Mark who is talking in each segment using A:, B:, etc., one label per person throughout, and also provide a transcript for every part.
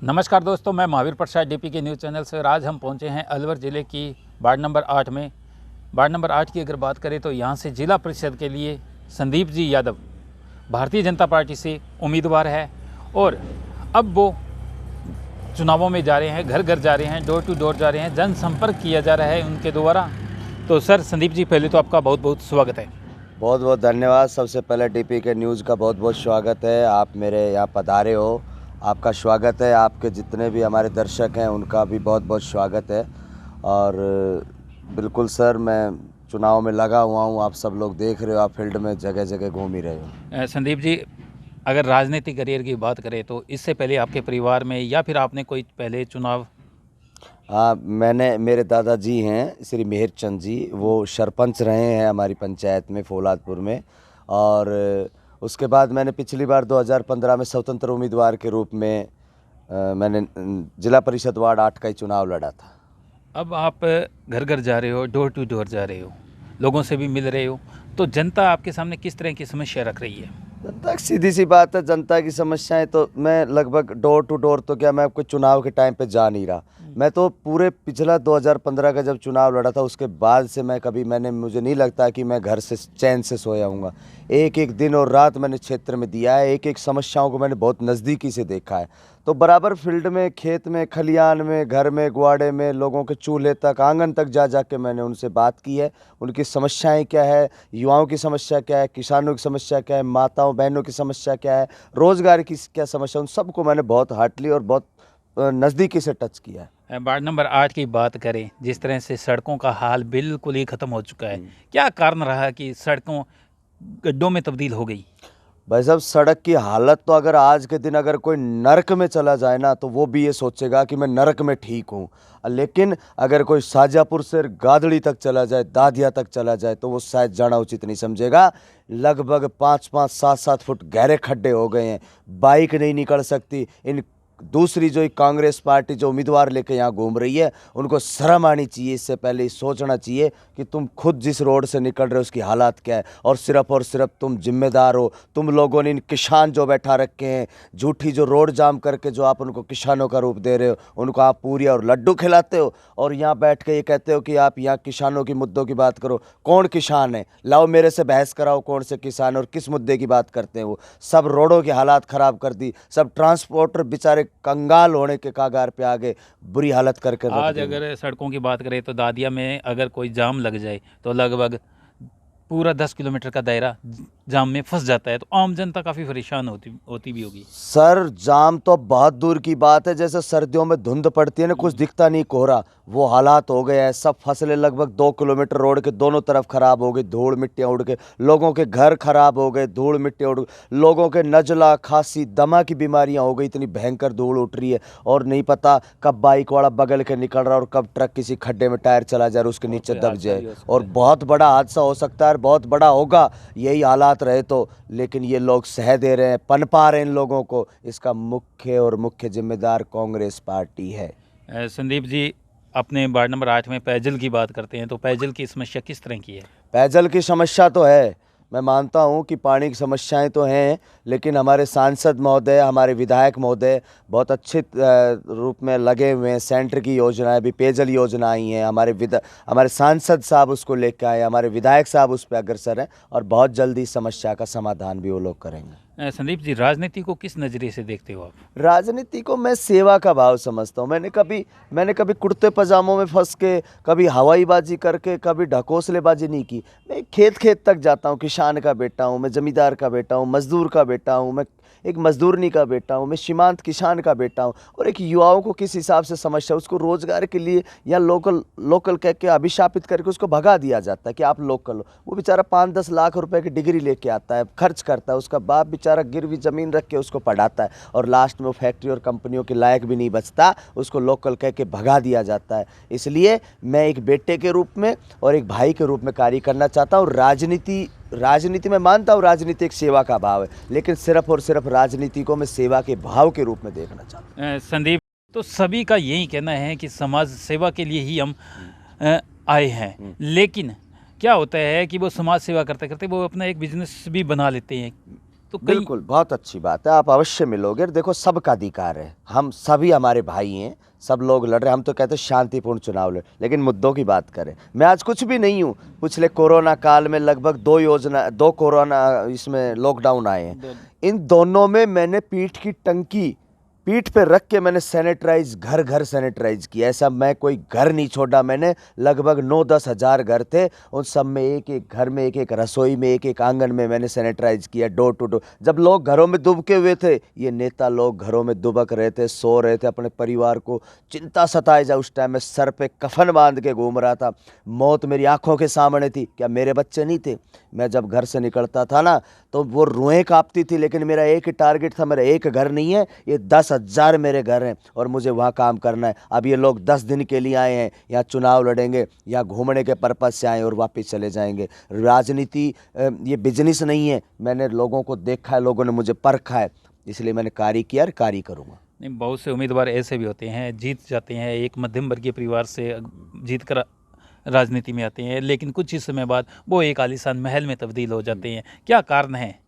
A: नमस्कार दोस्तों, मैं महावीर प्रसाद डीपी के न्यूज़ चैनल से। आज हम पहुंचे हैं अलवर ज़िले की वार्ड नंबर 8 में। वार्ड नंबर 8 की अगर बात करें तो यहां से जिला परिषद के लिए संदीप जी यादव भारतीय जनता पार्टी से उम्मीदवार है और अब वो चुनावों में जा रहे हैं, घर घर जा रहे हैं, डोर टू डोर जा रहे हैं, जनसंपर्क किया जा रहा है उनके द्वारा। तो सर संदीप जी, पहले तो आपका बहुत बहुत स्वागत है।
B: बहुत बहुत धन्यवाद। सबसे पहले डीपी के न्यूज़ का बहुत बहुत स्वागत है। आप मेरे यहाँ पधारे हो, आपका स्वागत है। आपके जितने भी हमारे दर्शक हैं उनका भी बहुत बहुत स्वागत है। और बिल्कुल सर, मैं चुनाव में लगा हुआ हूँ। आप सब लोग देख रहे हो, आप फील्ड में जगह जगह घूम ही रहे हो।
A: संदीप जी, अगर राजनीतिक करियर की बात करें तो इससे पहले आपके परिवार में या फिर आपने कोई पहले चुनाव?
B: हाँ, मेरे दादाजी हैं श्री मेहरचंद जी, वो सरपंच रहे हैं हमारी पंचायत में फौलादपुर में। और उसके बाद मैंने पिछली बार 2015 में स्वतंत्र उम्मीदवार के रूप में मैंने जिला परिषद वार्ड 8 का ही चुनाव लड़ा था।
A: अब आप घर घर जा रहे हो, डोर टू डोर जा रहे हो, लोगों से भी मिल रहे हो, तो जनता आपके सामने किस तरह की समस्या रख रही है?
B: जनता की सीधी सी बात है, जनता की समस्याएं तो मैं लगभग डोर टू डोर तो क्या, मैं आपको चुनाव के टाइम पे जा नहीं रहा। मैं तो पूरे पिछला 2015 का जब चुनाव लड़ा था उसके बाद से मुझे नहीं लगता कि मैं घर से चैन से सोया हूँगा। एक एक दिन और रात मैंने क्षेत्र में दिया है, एक एक समस्याओं को मैंने बहुत नज़दीकी से देखा है। तो बराबर फील्ड में, खेत में, खलियान में, घर में, ग्वाड़े में, लोगों के चूल्हे तक, आंगन तक जा जा के मैंने उनसे बात की है। उनकी समस्याएं क्या है, युवाओं की समस्या क्या है, किसानों की समस्या क्या है, माताओं बहनों की समस्या क्या है, रोज़गार की क्या समस्या, उन सबको मैंने बहुत हार्डली और बहुत नज़दीकी से टच किया है।
A: वार्ड नंबर 8 की बात करें, जिस तरह से सड़कों का हाल बिल्कुल ही ख़त्म हो चुका है, क्या कारण रहा कि सड़कों गड्ढों में तब्दील हो गई?
B: भाई साहब, सड़क की हालत तो अगर आज के दिन अगर कोई नरक में चला जाए ना तो वो भी ये सोचेगा कि मैं नरक में ठीक हूँ। लेकिन अगर कोई शाजापुर से गादड़ी तक चला जाए, दादिया तक चला जाए, तो वो शायद जाना उचित नहीं समझेगा। लगभग 5-5, 7-7 फुट गहरे खड्डे हो गए हैं, बाइक नहीं निकल सकती। इन दूसरी जो कांग्रेस पार्टी जो उम्मीदवार लेके यहाँ घूम रही है, उनको शर्म आनी चाहिए। इससे पहले सोचना चाहिए कि तुम खुद जिस रोड से निकल रहे हो उसकी हालात क्या है, और सिर्फ तुम जिम्मेदार हो। तुम लोगों ने इन किसान जो बैठा रखे हैं, झूठी जो रोड जाम करके जो आप उनको किसानों का रूप दे रहे हो, उनको आप पूरी और लड्डू खिलाते हो, और यहाँ बैठ के ये कहते हो कि आप यहाँ किसानों की मुद्दों की बात करो। कौन किसान है? लाओ मेरे से बहस कराओ, कौन से किसान और किस मुद्दे की बात करते हैं। वो सब रोडों की हालात ख़राब कर दी, सब ट्रांसपोर्टर बेचारे कंगाल होने के कागार पे आगे बुरी हालत करके रख
A: आज
B: दी।
A: अगर सड़कों की बात करें तो दादिया में अगर कोई जाम लग जाए तो लगभग पूरा 10 किलोमीटर का दायरा जाम में फंस जाता है, तो आम जनता काफ़ी परेशान होती भी होगी।
B: सर, जाम तो बहुत दूर की बात है। जैसे सर्दियों में धुंध पड़ती है ना, कुछ दिखता नहीं कोहरा, वो हालात हो गए हैं। सब फसलें लगभग 2 किलोमीटर रोड के दोनों तरफ खराब हो गई, धूल मिट्टियाँ उड़ के। लोगों के घर खराब हो गए, धूल मिट्टी उड़, लोगों के नजला, खांसी, दमा की बीमारियां हो गई, इतनी भयंकर धूल उठ रही है। और नहीं पता कब बाइक वाला बगल के निकल रहा है और कब ट्रक किसी खड्डे में टायर चला जाए और उसके नीचे दब जाए, और बहुत बड़ा हादसा हो सकता है, बहुत बड़ा होगा यही हालात रहे तो। लेकिन ये लोग सह दे रहे हैं, पनपा रहे हैं इन लोगों को। इसका मुख्य जिम्मेदार कांग्रेस पार्टी है।
A: संदीप जी, अपने वार्ड नंबर 8 में पेयजल की बात करते हैं तो पेयजल की समस्या किस तरह की है?
B: पेयजल की समस्या तो है, मैं मानता हूं कि पानी की समस्याएं तो हैं, लेकिन हमारे सांसद महोदय, हमारे विधायक महोदय बहुत अच्छे रूप में लगे हुए हैं। सेंटर की योजनाएं भी, पेयजल योजना आई हैं, हमारे सांसद साहब उसको लेकर आए, हमारे विधायक साहब उस पर अग्रसर हैं, और बहुत जल्दी समस्या का समाधान भी वो लोग करेंगे।
A: संदीप जी, राजनीति को किस नज़रिए से देखते हो आप?
B: राजनीति को मैं सेवा का भाव समझता हूँ। मैंने कभी कुर्ते पजामों में फंस के, कभी हवाईबाजी करके, कभी ढकोसलेबाजी नहीं की। मैं खेत खेत तक जाता हूँ, किसान का बेटा हूँ, मैं जमींदार का बेटा हूँ, मजदूर का बेटा हूँ, मैं एक मजदूरनी का बेटा हूँ, मैं सीमांत किसान का बेटा हूँ। और एक युवाओं को किस हिसाब से समस्या, उसको रोजगार के लिए या लोकल कह के अभिशापित करके उसको भगा दिया जाता है कि आप लोकल हो। वो बेचारा 5-10 लाख रुपए की डिग्री लेके आता है, खर्च करता है, उसका बाप बेचारा गिरवी ज़मीन रख के उसको पढ़ाता है, और लास्ट में वो फैक्ट्री और कंपनियों के लायक भी नहीं बचता, उसको लोकल कह के भगा दिया जाता है। इसलिए मैं एक बेटे के रूप में और एक भाई के रूप में कार्य करना चाहता हूँ। राजनीति में मानता हूँ, राजनीति एक सेवा का भाव है, लेकिन सिर्फ और सिर्फ राजनीति को मैं सेवा के भाव के रूप में देखना चाहता हूँ।
A: संदीप, तो सभी का यही कहना है कि समाज सेवा के लिए ही हम आए हैं, लेकिन क्या होता है कि वो समाज सेवा करते करते वो अपना एक बिजनेस भी बना लेते हैं। तो कई
B: बिल्कुल, बहुत अच्छी बात है, आप अवश्य मिलोगे। देखो, सबका अधिकार है, हम सभी हमारे भाई हैं, सब लोग लड़ रहे हैं। हम तो कहते हैं शांतिपूर्ण चुनाव लड़, लेकिन मुद्दों की बात करें, मैं आज कुछ भी नहीं हूँ। पिछले कोरोना काल में लगभग दो कोरोना इसमें लॉकडाउन आए हैं, इन दोनों में मैंने पीठ पे रख के मैंने सैनिटाइज घर घर सैनिटाइज किया। ऐसा मैं कोई घर नहीं छोड़ा मैंने। लगभग 9-10 हज़ार घर थे, उन सब में एक एक घर में, एक एक रसोई में, एक एक आंगन में मैंने सैनिटाइज किया, डोर टू डोर। जब लोग घरों में दुबके हुए थे, ये नेता लोग घरों में दुबक रहे थे, सो रहे थे, अपने परिवार को चिंता सताए जा। उस टाइम में सर पे कफन बांध के घूम रहा था, मौत मेरी आंखों के सामने थी। क्या मेरे बच्चे नहीं थे? मैं जब घर से निकलता था ना, तो वो रुएं कांपती थी, लेकिन मेरा एक ही टारगेट था, मेरा एक घर नहीं है, ये 10,000 मेरे घर हैं और मुझे वहाँ काम करना है। अब ये लोग 10 दिन के लिए आए हैं, यहाँ चुनाव लड़ेंगे, या घूमने के पर्पज़ से आए और वापस चले जाएंगे। राजनीति ये बिजनेस नहीं है। मैंने लोगों को देखा है, लोगों ने मुझे परखा है, इसलिए मैंने कार्य किया और कार्य करूँगा।
A: नहीं, बहुत से उम्मीदवार ऐसे भी होते हैं, जीत जाते हैं, एक मध्यम वर्गीय परिवार से जीत कर राजनीति में आते हैं, लेकिन कुछ ही समय बाद वो एक आलीशान महल में तब्दील हो जाते हैं। क्या कारण है?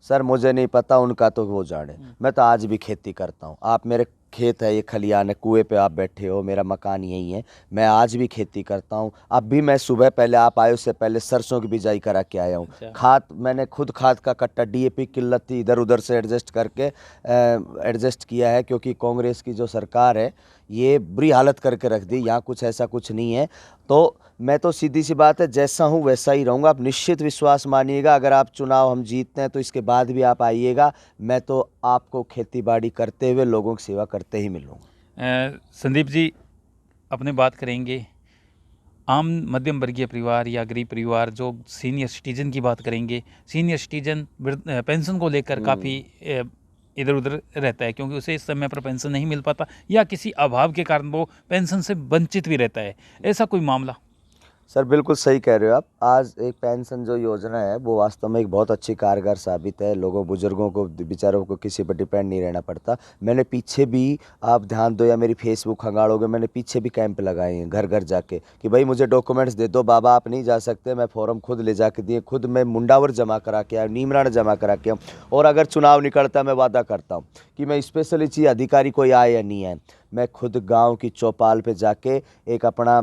B: सर मुझे नहीं पता, उनका तो वो जाने। मैं तो आज भी खेती करता हूँ। आप मेरे खेत है, ये खलियान है, कुएं पे आप बैठे हो, मेरा मकान यही है, मैं आज भी खेती करता हूँ। अब भी मैं सुबह, पहले आप आए उससे पहले सरसों की बिजाई करा के आया हूँ।
A: अच्छा।
B: खाद मैंने खुद, खाद का कट्टा, डीएपी किल्लत थी, इधर उधर से एडजस्ट करके एडजस्ट किया है, क्योंकि कांग्रेस की जो सरकार है ये बुरी हालत करके रख दी। यहाँ कुछ ऐसा कुछ नहीं है। तो मैं तो सीधी सी बात है, जैसा हूँ वैसा ही रहूँगा। आप निश्चित विश्वास मानिएगा, अगर आप चुनाव हम जीतते हैं तो इसके बाद भी आप आइएगा, मैं तो आपको खेती बाड़ी करते हुए लोगों की सेवा करते ही मिलूँगा।
A: संदीप जी, अपने बात करेंगे आम मध्यम वर्गीय परिवार या गरीब परिवार, जो सीनियर सिटीजन की बात करेंगे। सीनियर सिटीजन पेंशन को लेकर काफ़ी इधर उधर रहता है, क्योंकि उसे इस समय पर पेंशन नहीं मिल पाता, या किसी अभाव के कारण वो पेंशन से वंचित भी रहता है। ऐसा कोई मामला?
B: सर बिल्कुल सही कह रहे हो आप। आज एक पेंशन जो योजना है वो वास्तव में एक बहुत अच्छी कारगर साबित है। लोगों, बुजुर्गों को, बेचारों को किसी पर डिपेंड नहीं रहना पड़ता। मैंने पीछे भी, आप ध्यान दो या मेरी फेसबुक खंगालोगे, मैंने पीछे भी कैंप लगाए हैं घर घर जाके कि भाई मुझे डॉक्यूमेंट्स दे दो। बाबा आप नहीं जा सकते, मैं फॉर्म खुद ले जाके दिए, खुद मैं मुंडावर जमा करा के आया, नीमराण जमा करा के आया। और अगर चुनाव निकलता मैं वादा करता हूँ कि मैं स्पेशली चाहिए अधिकारी कोई आए या नहीं आए, मैं खुद गांव की चौपाल पे जाके एक अपना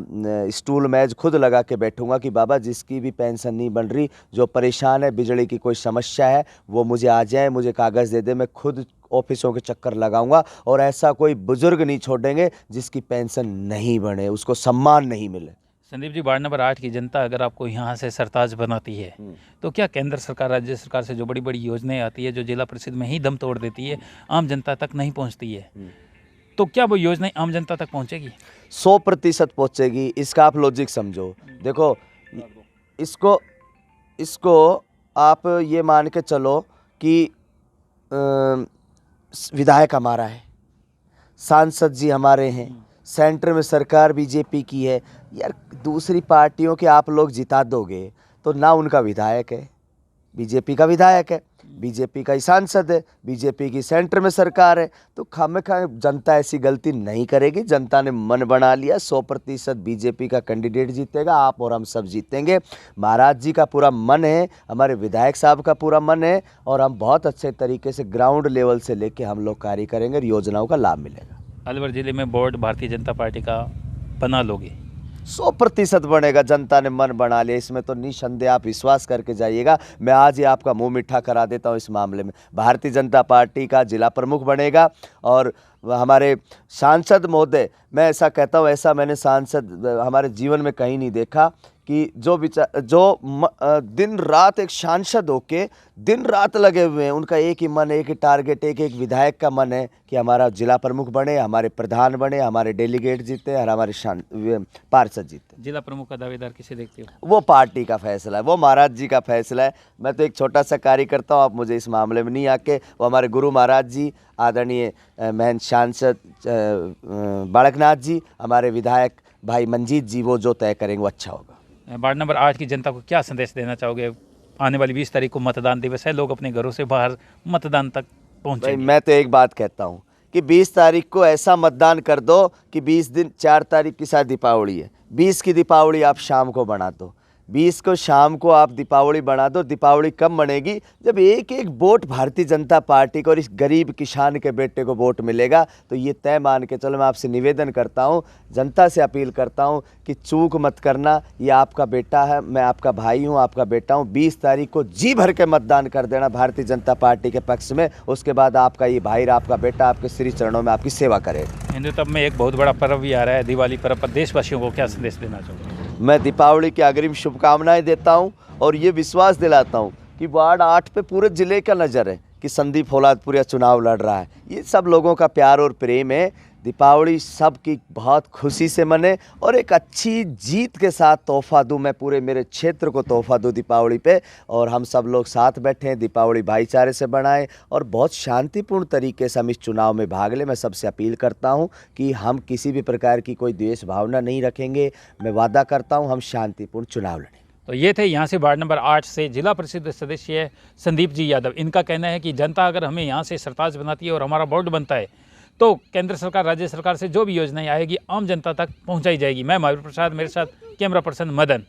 B: स्टूल मेज खुद लगा के बैठूंगा कि बाबा जिसकी भी पेंशन नहीं बन रही, जो परेशान है, बिजली की कोई समस्या है, वो मुझे आ जाए, मुझे कागज़ दे दे। मैं खुद ऑफिसों के चक्कर लगाऊंगा और ऐसा कोई बुजुर्ग नहीं छोड़ेंगे जिसकी पेंशन नहीं बने, उसको सम्मान नहीं मिले।
A: संदीप जी, वार्ड नंबर 8 की जनता अगर आपको यहाँ से सरताज बनाती है, तो क्या केंद्र सरकार, राज्य सरकार से जो बड़ी बड़ी योजनाएं आती है, जो जिला परिषद में ही दम तोड़ देती है, आम जनता तक नहीं पहुँचती है, तो क्या वो योजनाएं आम जनता तक पहुँचेगी?
B: 100% पहुँचेगी। इसका आप लॉजिक समझो। देखो, इसको आप ये मान के चलो कि विधायक हमारा है, सांसद जी हमारे हैं, सेंटर में सरकार बीजेपी की है। यार दूसरी पार्टियों के आप लोग जिता दोगे तो ना उनका विधायक है, बीजेपी का विधायक है, बीजेपी का ही सांसद है, बीजेपी की सेंटर में सरकार है, तो खामखा जनता ऐसी गलती नहीं करेगी। जनता ने मन बना लिया, 100% बीजेपी का कैंडिडेट जीतेगा, आप और हम सब जीतेंगे। महाराज जी का पूरा मन है, हमारे विधायक साहब का पूरा मन है, और हम बहुत अच्छे तरीके से ग्राउंड लेवल से लेके हम लोग कार्य करेंगे और योजनाओं का लाभ मिलेगा।
A: अलवर जिले में बोर्ड भारतीय जनता पार्टी का बना लोगे?
B: 100% बनेगा। जनता ने मन बना लिया, इसमें तो निसंदेह आप विश्वास करके जाइएगा। मैं आज ही आपका मुंह मीठा करा देता हूं, इस मामले में भारतीय जनता पार्टी का जिला प्रमुख बनेगा। और हमारे सांसद महोदय, मैं ऐसा कहता हूं, ऐसा मैंने सांसद हमारे जीवन में कहीं नहीं देखा कि जो दिन रात एक सांसद होके दिन रात लगे हुए हैं, उनका एक ही मन है, एक ही टारगेट, एक एक विधायक का मन है कि हमारा जिला प्रमुख बने, हमारे प्रधान बने, हमारे डेलीगेट जीते और हमारे पार्षद जीते।
A: जिला प्रमुख का दावेदार किसे देखते हो?
B: वो पार्टी का फैसला है, वो महाराज जी का फैसला है। मैं तो एक छोटा सा कार्य करता हूँ, आप मुझे इस मामले में नहीं आके, वो हमारे गुरु महाराज जी, आदरणीय महंत सांसद बालकनाथ जी, हमारे विधायक भाई मंजीत जी, वो जो तय करेंगे वो अच्छा होगा।
A: वार्ड नंबर 8 की जनता को क्या संदेश देना चाहोगे? आने वाली 20 तारीख को मतदान दिवस है, लोग अपने घरों से बाहर मतदान तक पहुँचेंगे।
B: मैं तो एक बात कहता हूँ कि 20 तारीख को ऐसा मतदान कर दो कि 20 दिन, 4 तारीख की शायद दीपावली है, 20 की दीपावली आप शाम को बना दो। 20 को शाम को आप दीपावली बना दो। दीपावली कब मनेगी? जब एक एक वोट भारतीय जनता पार्टी को और इस गरीब किसान के बेटे को वोट मिलेगा। तो ये तय मान के चलो, मैं आपसे निवेदन करता हूँ, जनता से अपील करता हूँ कि चूक मत करना। ये आपका बेटा है, मैं आपका भाई हूँ, आपका बेटा हूँ। 20 तारीख को जी भर के मतदान कर देना भारतीय जनता पार्टी के पक्ष में। उसके बाद आपका ये भाई, आपका बेटा आपके श्री चरणों में आपकी सेवा करे।
A: हिंदुत्व में एक बहुत बड़ा पर्व भी आ रहा है, दिवाली पर्व पर देशवासियों को क्या संदेश देना चाहोगे?
B: मैं दीपावली की अग्रिम शुभकामनाएं देता हूं और ये विश्वास दिलाता हूं कि वार्ड 8 पे पूरे जिले का नज़र है कि संदीप फौलादपुरिया चुनाव लड़ रहा है। ये सब लोगों का प्यार और प्रेम है। दीपावली सबकी बहुत खुशी से मने और एक अच्छी जीत के साथ तोहफा दूं, मैं पूरे मेरे क्षेत्र को तोहफा दूं दीपावली पे। और हम सब लोग साथ बैठे हैं, दीपावली भाईचारे से बनाएं और बहुत शांतिपूर्ण तरीके से हम इस चुनाव में भाग लें। मैं सबसे अपील करता हूं कि हम किसी भी प्रकार की कोई द्वेष भावना नहीं रखेंगे। मैं वादा करता हूं हम शांतिपूर्ण चुनाव लड़ें।
A: तो ये थे यहाँ से वार्ड नंबर 8 से जिला परिषद सदस्य संदीप जी यादव। इनका कहना है कि जनता अगर हमें यहाँ से सरताज बनाती है और हमारा बोर्ड बनता है तो केंद्र सरकार, राज्य सरकार से जो भी योजनाएं आएगी आम जनता तक पहुँचाई जाएगी। मैं महावीर प्रसाद, मेरे साथ कैमरा पर्सन मदन।